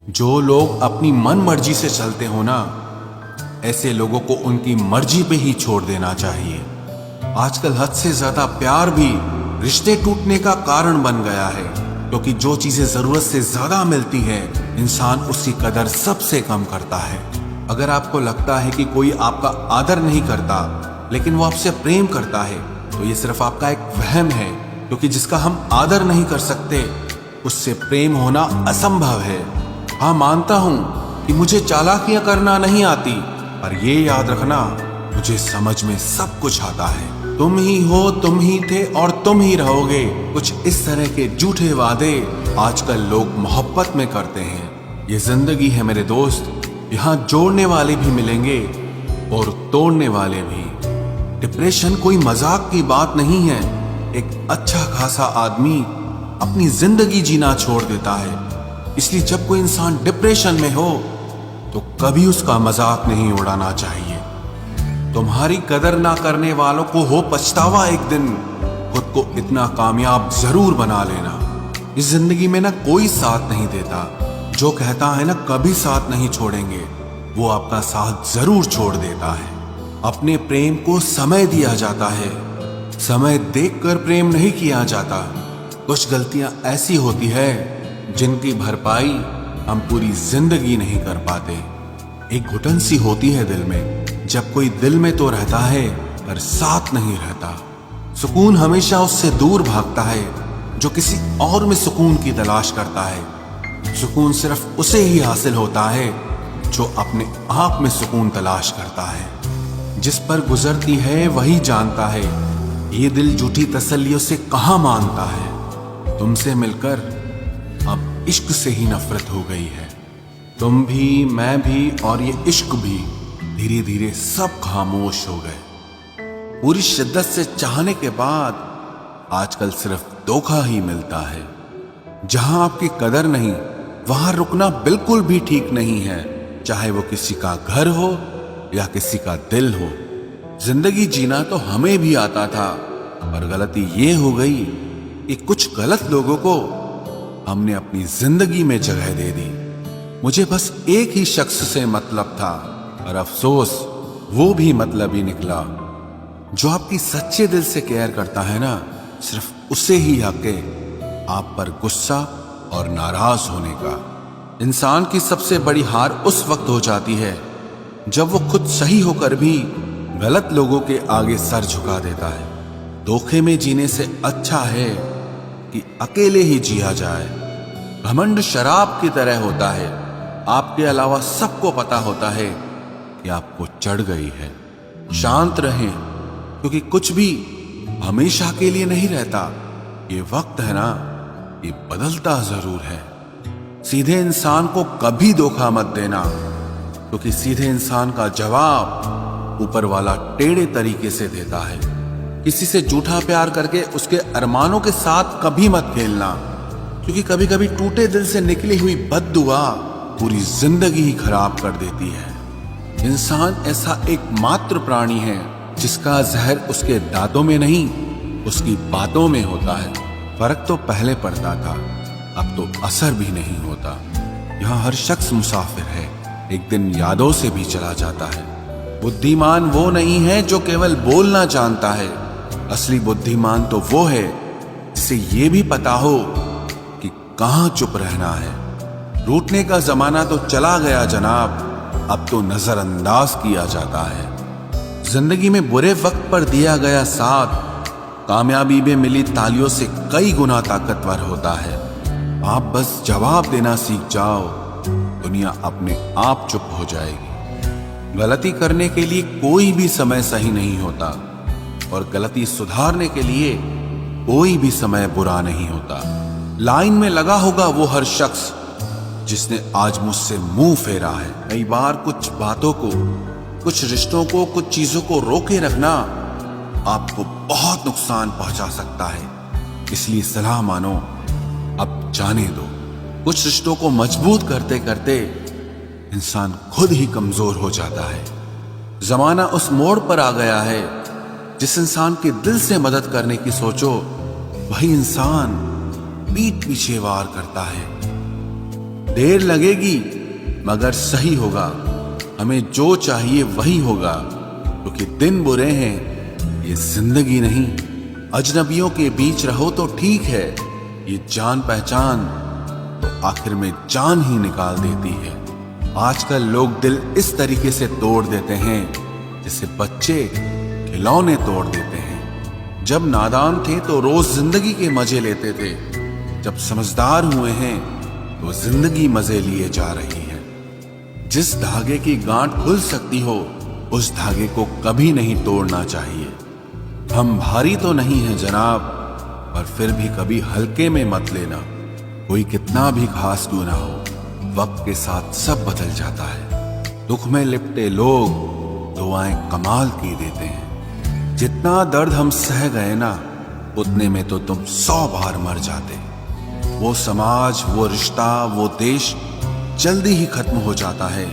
जो लोग अपनी मन मर्जी से चलते हो ना, ऐसे लोगों को उनकी मर्जी पे ही छोड़ देना चाहिए। आजकल हद से ज्यादा प्यार भी रिश्ते टूटने का कारण बन गया है, क्योंकि जो चीजें जरूरत से ज्यादा मिलती है इंसान उसकी कदर सबसे कम करता है। अगर आपको लगता है कि कोई आपका आदर नहीं करता लेकिन वो आपसे प्रेम करता है, तो ये सिर्फ आपका एक वहम है, क्योंकि जिसका हम आदर नहीं कर सकते उससे प्रेम होना असंभव है। हाँ, मानता हूं कि मुझे चालाकियां करना नहीं आती, पर ये याद रखना, मुझे समझ में सब कुछ आता है। तुम ही हो, तुम ही थे और तुम ही रहोगे, कुछ इस तरह के झूठे वादे आजकल लोग मोहब्बत में करते हैं। ये जिंदगी है मेरे दोस्त, यहाँ जोड़ने वाले भी मिलेंगे और तोड़ने वाले भी। डिप्रेशन कोई मजाक की बात नहीं है। एक अच्छा खासा आदमी अपनी जिंदगी जीना छोड़ देता है। इसलिए जब कोई इंसान डिप्रेशन में हो तो कभी उसका मजाक नहीं उड़ाना चाहिए। तुम्हारी कदर ना करने वालों को हो पछतावा एक दिन, खुद को इतना कामयाब जरूर बना लेना। इस जिंदगी में ना कोई साथ नहीं देता। जो कहता है ना कभी साथ नहीं छोड़ेंगे, वो आपका साथ जरूर छोड़ देता है। अपने प्रेम को समय दिया जाता है, समय देखकर प्रेम नहीं किया जाता। कुछ गलतियां ऐसी होती है जिनकी भरपाई हम पूरी जिंदगी नहीं कर पाते। एक घुटन सी होती है दिल में, जब कोई दिल में तो रहता है पर साथ नहीं रहता। सुकून हमेशा उससे दूर भागता है जो किसी और में सुकून की तलाश करता है। सुकून सिर्फ उसे ही हासिल होता है जो अपने आप में सुकून तलाश करता है। जिस पर गुजरती है वही जानता है, ये दिल झूठी तसल्लियों से कहां मानता है। तुमसे मिलकर अब इश्क से ही नफरत हो गई है। तुम भी, मैं भी और ये इश्क भी धीरे धीरे सब खामोश हो गए। पूरी शिद्दत से चाहने के बाद आजकल सिर्फ धोखा ही मिलता है। जहां आपकी कदर नहीं, वहां रुकना बिल्कुल भी ठीक नहीं है, चाहे वो किसी का घर हो या किसी का दिल हो। जिंदगी जीना तो हमें भी आता था, पर गलती ये हो गई कि कुछ गलत लोगों को हमने अपनी जिंदगी में जगह दे दी। मुझे बस एक ही शख्स से मतलब था, और अफसोस वो भी मतलब ही निकला। जो आपकी सच्चे दिल से केयर करता है ना, सिर्फ उसे ही हक है आप पर गुस्सा और नाराज होने का। इंसान की सबसे बड़ी हार उस वक्त हो जाती है जब वो खुद सही होकर भी गलत लोगों के आगे सर झुका देता है। धोखे में जीने से अच्छा है कि अकेले ही जिया जाए। घमंड शराब की तरह होता है, आपके अलावा सबको पता होता है कि आपको चढ़ गई है। शांत रहें, क्योंकि कुछ भी हमेशा के लिए नहीं रहता। ये वक्त है ना, ये बदलता जरूर है। सीधे इंसान को कभी धोखा मत देना, क्योंकि सीधे इंसान का जवाब ऊपर वाला टेढ़े तरीके से देता है। किसी से झूठा प्यार करके उसके अरमानों के साथ कभी मत खेलना, क्योंकि कभी कभी टूटे दिल से निकली हुई बद्दुआ पूरी जिंदगी ही खराब कर देती है। इंसान ऐसा एकमात्र प्राणी है जिसका जहर उसके दांतों में नहीं, उसकी बातों में होता है। फर्क तो पहले पड़ता था, अब तो असर भी नहीं होता। यहाँ हर शख्स मुसाफिर है, एक दिन यादों से भी चला जाता है। बुद्धिमान वो नहीं है जो केवल बोलना जानता है, असली बुद्धिमान तो वो है जिसे ये भी पता हो कि कहां चुप रहना है। रूठने का जमाना तो चला गया जनाब, अब तो नजरअंदाज किया जाता है। जिंदगी में बुरे वक्त पर दिया गया साथ कामयाबी में मिली तालियों से कई गुना ताकतवर होता है। आप बस जवाब देना सीख जाओ, दुनिया अपने आप चुप हो जाएगी। गलती करने के लिए कोई भी समय सही नहीं होता, और गलती सुधारने के लिए कोई भी समय बुरा नहीं होता। लाइन में लगा होगा वो हर शख्स जिसने आज मुझसे मुंह फेरा है। कई बार कुछ बातों को, कुछ रिश्तों को, कुछ चीजों को रोके रखना आपको बहुत नुकसान पहुंचा सकता है। इसलिए सलाह मानो, अब जाने दो। कुछ रिश्तों को मजबूत करते करते इंसान खुद ही कमजोर हो जाता है। जमाना उस मोड़ पर आ गया है, जिस इंसान के दिल से मदद करने की सोचो, वही इंसान पीठ पीछे वार करता है। देर लगेगी मगर सही होगा। हमें जो चाहिए वही होगा, क्योंकि दिन बुरे हैं, ये जिंदगी नहीं। अजनबियों के बीच रहो तो ठीक है, ये जान पहचान तो आखिर में जान ही निकाल देती है। आजकल लोग दिल इस तरीके से तोड़ देते हैं जैसे बच्चे खिलौने तोड़ देते हैं। जब नादान थे तो रोज जिंदगी के मजे लेते थे, जब समझदार हुए हैं तो जिंदगी मजे लिए जा रही है। जिस धागे की गांठ खुल सकती हो उस धागे को कभी नहीं तोड़ना चाहिए। हम भारी तो नहीं हैं जनाब, पर फिर भी कभी हल्के में मत लेना। कोई कितना भी खास क्यों ना हो, वक्त के साथ सब बदल जाता है। दुख में लिपटे लोग दुआएं कमाल की देते हैं। जितना दर्द हम सह गए ना, उतने में तो तुम 100 बार मर जाते। वो समाज, वो रिश्ता, वो देश जल्दी ही खत्म हो जाता है